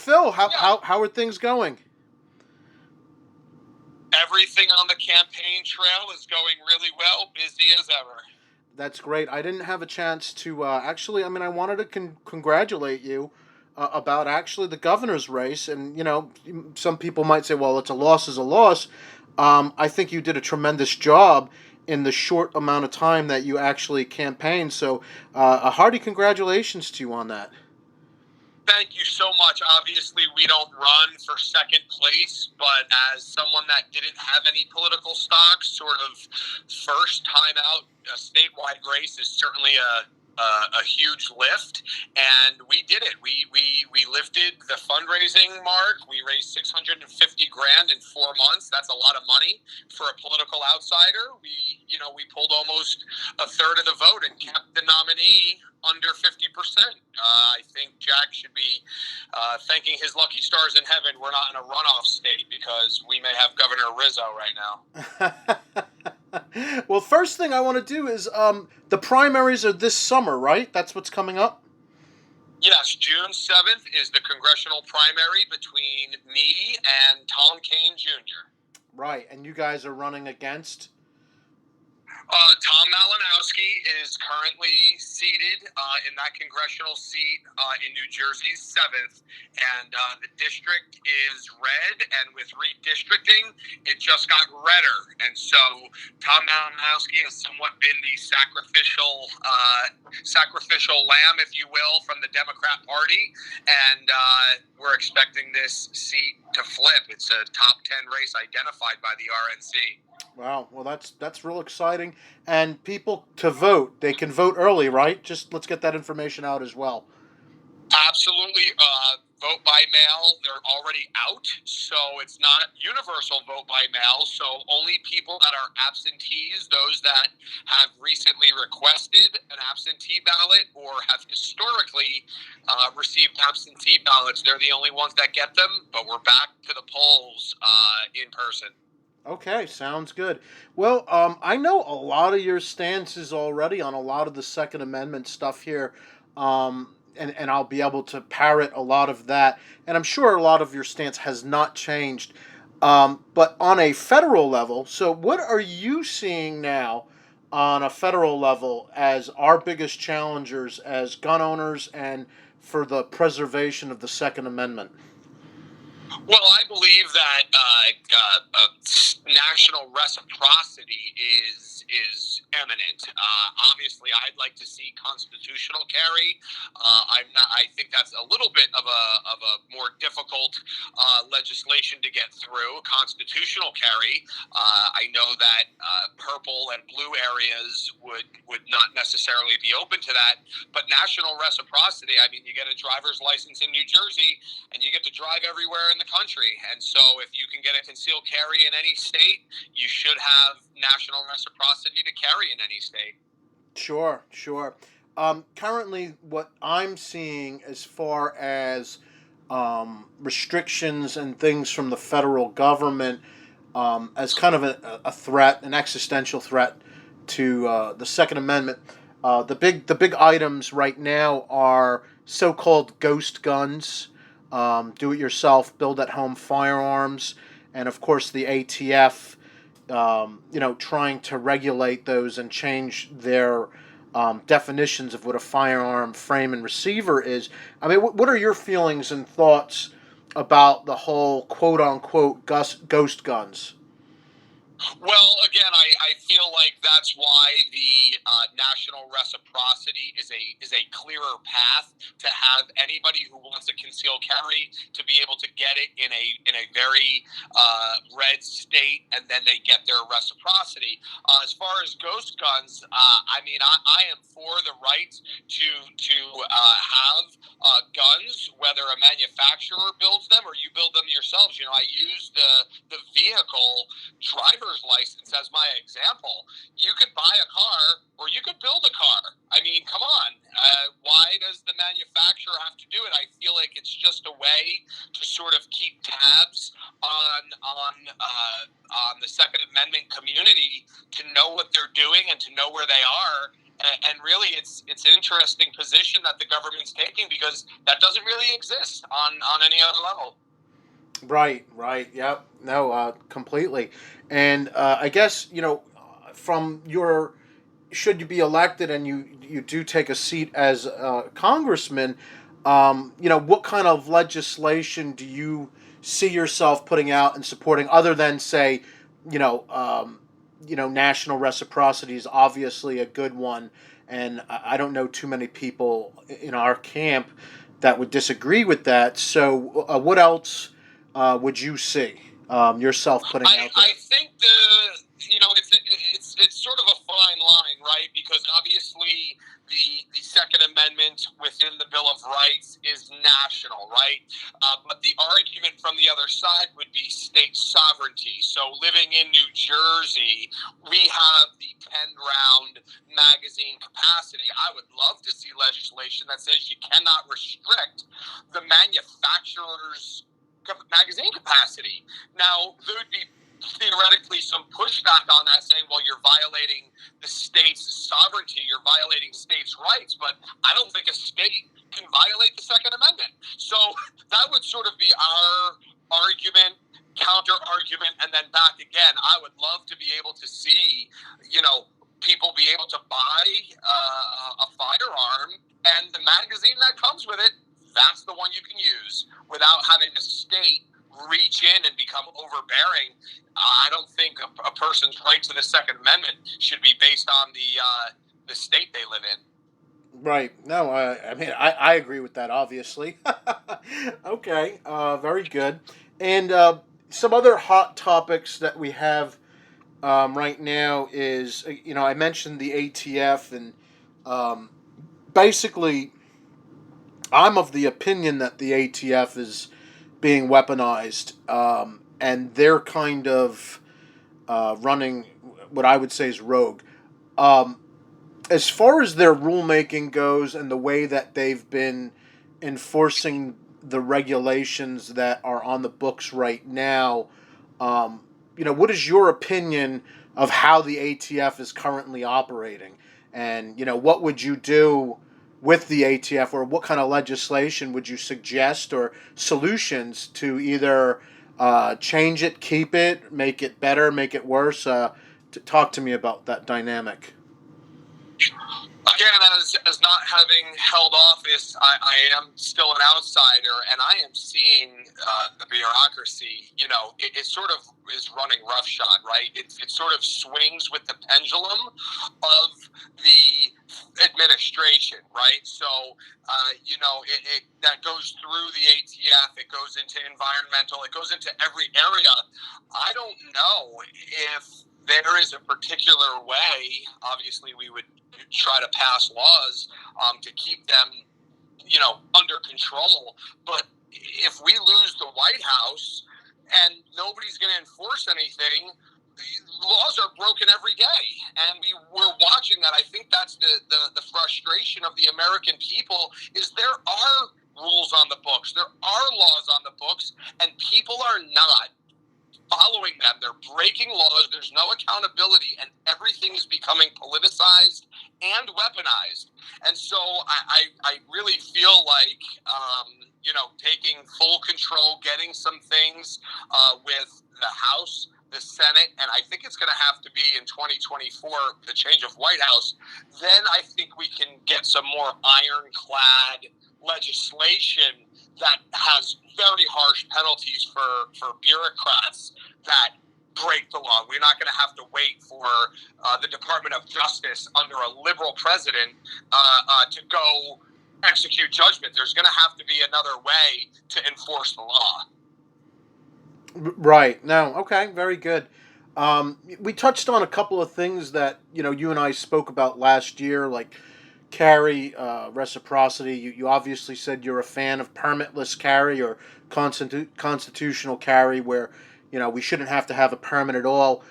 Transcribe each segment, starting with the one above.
Phil, Yeah. how are things going? Everything on the campaign trail is going really well, busy as ever. That's great. I didn't have a chance to actually. I mean, I wanted to congratulate you about actually the governor's race, and some people might say, "Well, it's a loss is a loss." I think you did a tremendous job in the short amount of time that you actually campaigned. So, a hearty congratulations to you on that. Thank you so much. Obviously, we don't run for second place, but as someone that didn't have any political stock, sort of first time out, a statewide race is certainly a huge lift, and we did it. We lifted the fundraising mark. We raised $650 grand in 4 months. That's a lot of money for a political outsider. We pulled almost a third of the vote and kept the nominee under 50%. I think Jack should be thanking his lucky stars in heaven we're not in a runoff state, because we may have Governor Rizzo right now. Well, first thing I want to do is the primaries are this summer, right? That's what's coming up? Yes, June 7th is the congressional primary between me and Tom Kane Jr. Right, and you guys are running against? Tom Malinowski is currently seated in that congressional seat in New Jersey's 7th, and the district is red, and with redistricting, it just got redder, and so Tom Malinowski has somewhat been the sacrificial lamb, if you will, from the Democrat Party, and we're expecting this seat to flip. It's a top 10 race identified by the RNC. Wow, well that's real exciting. And people to vote, they can vote early, right? Just let's get that information out as well. Absolutely. Vote by mail, they're already out, so it's not universal vote by mail, so only people that are absentees, those that have recently requested an absentee ballot or have historically received absentee ballots, they're the only ones that get them, but we're back to the polls in person. Okay, sounds good. Well, I know a lot of your stances already on a lot of the Second Amendment stuff here, and I'll be able to parrot a lot of that. And I'm sure a lot of your stance has not changed. But on a federal level, so what are you seeing now on a federal level as our biggest challengers as gun owners and for the preservation of the Second Amendment? Well, I believe that national reciprocity is eminent. Obviously, I'd like to see constitutional carry. I think that's a little bit of a more difficult legislation to get through. Constitutional carry. I know that purple and blue areas would not necessarily be open to that. But national reciprocity. I mean, you get a driver's license in New Jersey, and you get to drive everywhere in the country, and so if you can get a concealed carry in any state, you should have national reciprocity to carry in any state. Sure. Currently, what I'm seeing as far as restrictions and things from the federal government as kind of a threat, an existential threat to the Second Amendment. The big items right now are so-called ghost guns. Do-it-yourself, build-at-home firearms, and of course the ATF, trying to regulate those and change their definitions of what a firearm frame and receiver is. I mean, what are your feelings and thoughts about the whole quote-unquote ghost guns? Well, again, I feel like that's why the national reciprocity is a clearer path to have anybody who wants a concealed carry to be able to get it in a very red state, and then they get their reciprocity. As far as ghost guns, I mean, I am for the right to have guns, whether a manufacturer builds them or you build them yourselves. I use the vehicle driver's license as my example. You could buy a car or you could build a car. I mean, come on. Why does the manufacturer have to do it? I feel like it's just a way to sort of keep tabs on the Second Amendment community, to know what they're doing and to know where they are, And really, it's an interesting position that the government's taking, because that doesn't really exist on any other level. Right. Yep. No, completely. And I guess, from your, should you be elected and you do take a seat as a congressman, what kind of legislation do you see yourself putting out and supporting, other than, say, national reciprocity is obviously a good one, and I don't know too many people in our camp that would disagree with that. So, what else would you see yourself putting out there? I think it's sort of a fine line, right? Because obviously the Second Amendment within the Bill of Rights is national, right? But the argument from the other side would be state sovereignty. So living in New Jersey, we have the pen-round magazine capacity. I would love to see legislation that says you cannot restrict the manufacturer's magazine capacity. Now, there would be theoretically some pushback on that, saying, well, you're violating the state's sovereignty, you're violating states' rights, but I don't think a state can violate the Second Amendment. So that would sort of be our argument, counter argument, and then back again. I would love to be able to see, people be able to buy a firearm, and the magazine that comes with it, that's the one you can use without having a state reach in and become overbearing. I don't think a person's right to the Second Amendment should be based on the state they live in. Right. No, I agree with that, obviously. Okay, very good. And some other hot topics that we have right now is, I mentioned the ATF, and basically, I'm of the opinion that the ATF is being weaponized, and they're kind of running what I would say is rogue. As far as their rulemaking goes and the way that they've been enforcing the regulations that are on the books right now, what is your opinion of how the ATF is currently operating? And, what would you do with the ATF, or what kind of legislation would you suggest, or solutions to either change it, keep it, make it better, make it worse? Talk to me about that dynamic. Again, as not having held office, I am still an outsider, and I am seeing the bureaucracy. It sort of is running roughshod, right? It sort of swings with the pendulum of the administration, right? So, that goes through the ATF, it goes into environmental, it goes into every area. I don't know if there is a particular way. Obviously, we would try to pass laws to keep them, under control. But if we lose the White House and nobody's going to enforce anything, laws are broken every day, and we're watching that. I think that's the frustration of the American people, is there are rules on the books, there are laws on the books, and people are not following them. They're breaking laws. There's no accountability, and everything is becoming politicized and weaponized. And so I really feel like, taking full control, getting some things with the House, the Senate, and I think it's going to have to be in 2024, the change of White House. Then I think we can get some more ironclad legislation that has very harsh penalties for bureaucrats that break the law. We're not going to have to wait for the Department of Justice under a liberal president to go execute judgment. There's going to have to be another way to enforce the law. Right. No. Okay. Very good. We touched on a couple of things that you and I spoke about last year, like carry, reciprocity. You obviously said you're a fan of permitless carry or constitutional carry, where we shouldn't have to have a permit at all.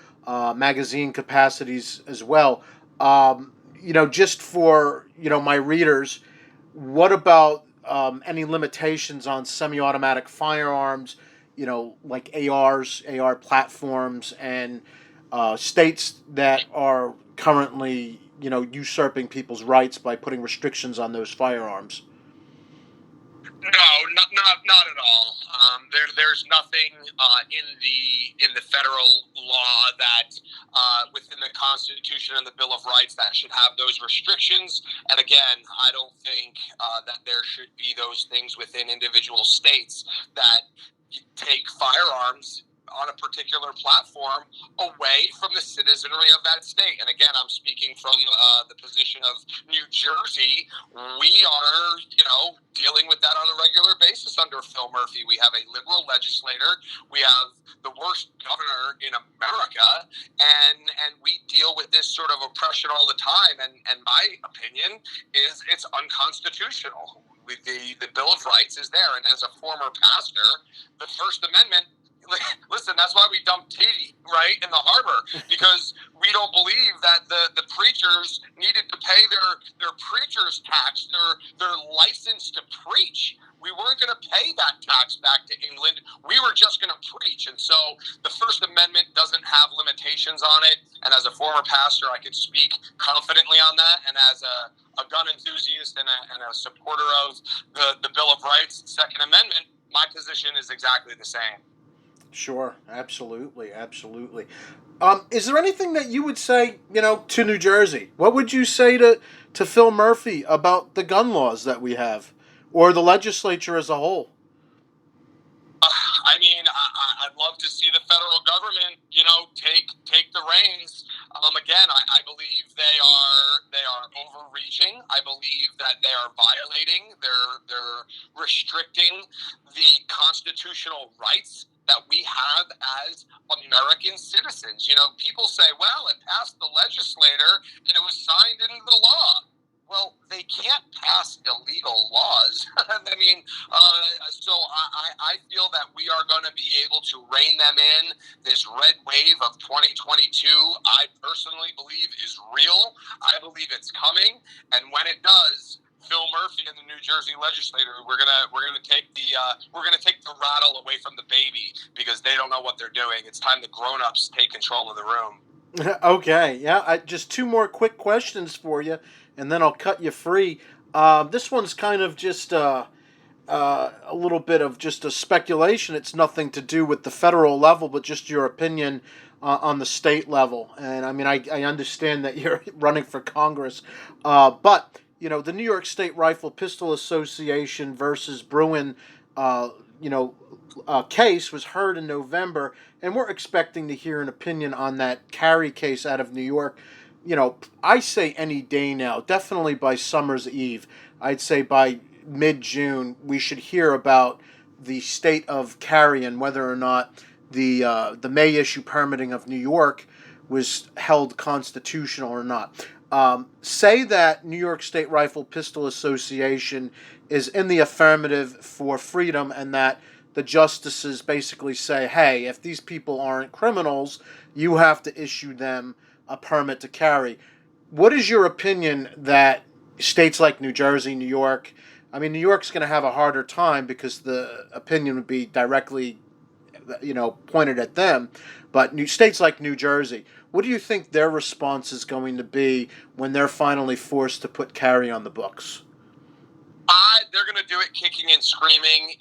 Magazine capacities as well. Just for my readers, what about any limitations on semi-automatic firearms? Like AR platforms, and states that are currently usurping people's rights by putting restrictions on those firearms. No, not at all. There's nothing in the federal law that within the Constitution and the Bill of Rights that should have those restrictions. And again, I don't think that there should be those things within individual states that take firearms on a particular platform away from the citizenry of that state. And again, I'm speaking from the position of New Jersey. We are, dealing with that on a regular basis under Phil Murphy. We have a liberal legislator. We have the worst governor in America, and we deal with this sort of oppression all the time. And my opinion is it's unconstitutional. The Bill of Rights is there, and as a former pastor, the First Amendment. Listen, that's why we dumped Katie, right, in the harbor, because we don't believe that the preachers needed to pay their preacher's tax, their license to preach. We weren't going to pay that tax back to England. We were just going to preach. And so the First Amendment doesn't have limitations on it. And as a former pastor, I could speak confidently on that. And as a gun enthusiast and a supporter of the Bill of Rights, Second Amendment, my position is exactly the same. Sure, absolutely. Is there anything that you would say, to New Jersey? What would you say to Phil Murphy about the gun laws that we have, or the legislature as a whole? I'd love to see the federal government, take the reins. Again, I believe they are overreaching. I believe that they are violating. They're restricting the constitutional rights that we have as American citizens. People say, well, it passed the legislature and it was signed into the law. Well, they can't pass illegal laws. So I feel that we are going to be able to rein them in. This red wave of 2022, I personally believe is real. I believe it's coming. And when it does, Phil Murphy and the New Jersey legislature, we're gonna take the rattle away from the baby, because they don't know what they're doing. It's time the grown-ups take control of the room. Okay, yeah. Just two more quick questions for you, and then I'll cut you free. This one's kind of just a little bit of just a speculation. It's nothing to do with the federal level, but just your opinion on the state level. And I understand that you're running for Congress, but the New York State Rifle Pistol Association versus Bruin, case was heard in November, and we're expecting to hear an opinion on that carry case out of New York. I say any day now, definitely by summer's eve. I'd say by mid-June, we should hear about the state of carry and whether or not the May issue permitting of New York was held constitutional or not. Say that New York State Rifle Pistol Association is in the affirmative for freedom, and that the justices basically say, hey, if these people aren't criminals, you have to issue them a permit to carry. What is your opinion that states like New Jersey, New York, New York's going to have a harder time because the opinion would be directly, pointed at them, but states like New Jersey, what do you think their response is going to be when they're finally forced to put carry on the books? They're going to do it kicking and screaming.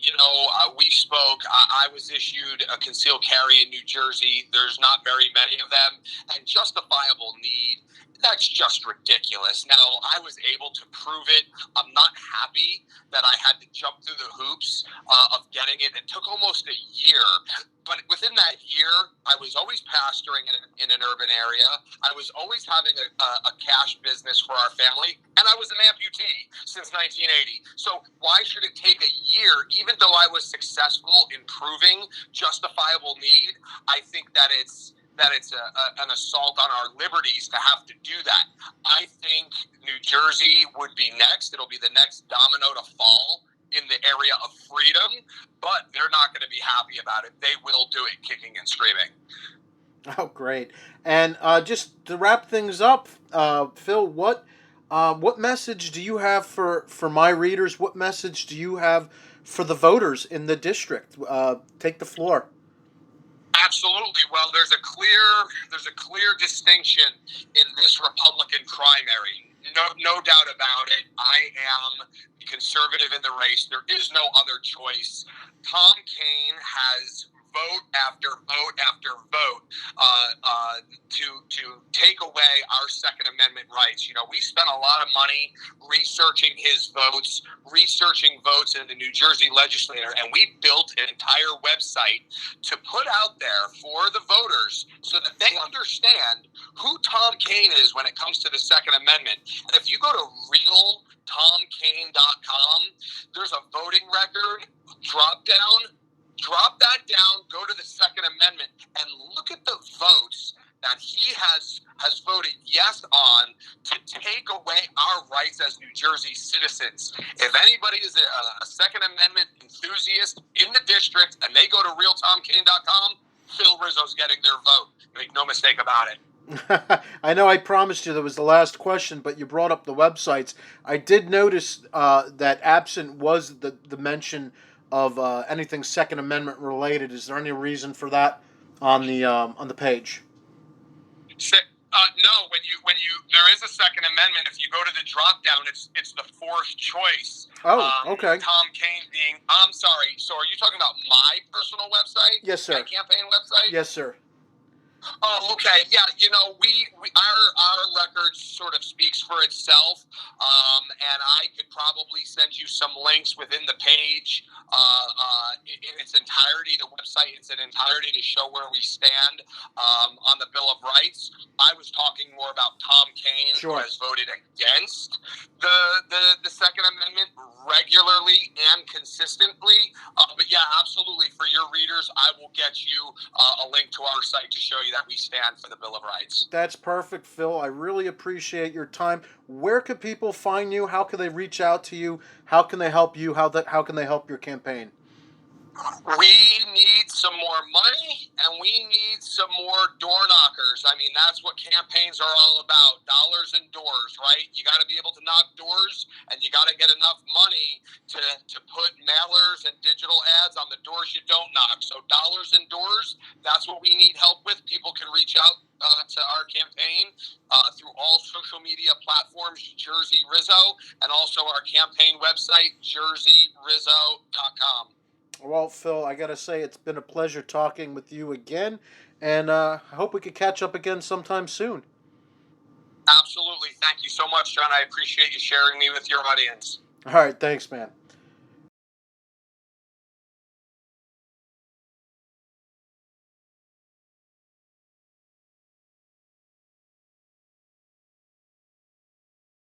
We spoke. I was issued a concealed carry in New Jersey. There's not very many of them. And justifiable need, that's just ridiculous. Now, I was able to prove it. I'm not happy that I had to jump through the hoops of getting it. It took almost a year. But within that year, I was always pastoring in an urban area. I was always having a cash business for our family. And I was an amputee since 1980. So why should it take a year, even though I was successful in proving justifiable need? I think that it's an assault on our liberties to have to do that. I think New Jersey would be next. It'll be the next domino to fall in the area of freedom, but they're not going to be happy about it. They will do it kicking and screaming. Oh, great. And just to wrap things up, Phil, what message do you have for my readers? What message do you have for the voters in the district? Take the floor. Absolutely. Well, there's a clear distinction in this Republican primary. No doubt about it. I am conservative in the race. There is no other choice. Tom Kean has vote after vote after vote to take away our Second Amendment rights. You know, we spent a lot of money researching his votes, researching votes in the New Jersey legislature, and we built an entire website to put out there for the voters so that they understand who Tom Kean is when it comes to the Second Amendment. And if you go to realtomkean.com, there's a voting record drop down. Drop that down, go to the Second Amendment, and look at the votes that he has voted yes on to take away our rights as New Jersey citizens. If anybody is a Second Amendment enthusiast in the district and they go to realtomkean.com, Phil Rizzo's getting their vote. Make no mistake about it. I know I promised you that was the last question, but you brought up the websites. I did notice that absent was the mention of anything Second Amendment related. Is there any reason for that on the page? No. When you there is a Second Amendment. If you go to the drop down, it's the fourth choice. Oh, okay. Tom Kean being. I'm sorry. So are you talking about my personal website? Yes, sir. My campaign website. Yes, sir. Oh, okay. Yeah, you know, our record sort of speaks for itself, and I could probably send you some links within the page in its entirety, the website in its entirety, to show where we stand on the Bill of Rights. I was talking more about Tom Kean, Sure, who has voted against the Second Amendment regularly and consistently. But yeah, absolutely. For your readers, I will get you a link to our site to show you that we stand for the Bill of Rights. That's perfect, Phil. I really appreciate your time. Where could people find you? How can they reach out to you? How can they help you? How can they help your campaign? We need some more money, and we need some more door knockers. I mean, that's what campaigns are all about, dollars and doors, right? You got to be able to knock doors, and you got to get enough money to put mailers and digital ads on the doors you don't knock. So dollars and doors, that's what we need help with. People can reach out to our campaign through all social media platforms, Jersey Rizzo, and also our campaign website, jerseyrizzo.com. Well, Phil, I got to say it's been a pleasure talking with you again, and I hope we could catch up again sometime soon. Absolutely. Thank you so much, John. I appreciate you sharing me with your audience. All right. Thanks, man.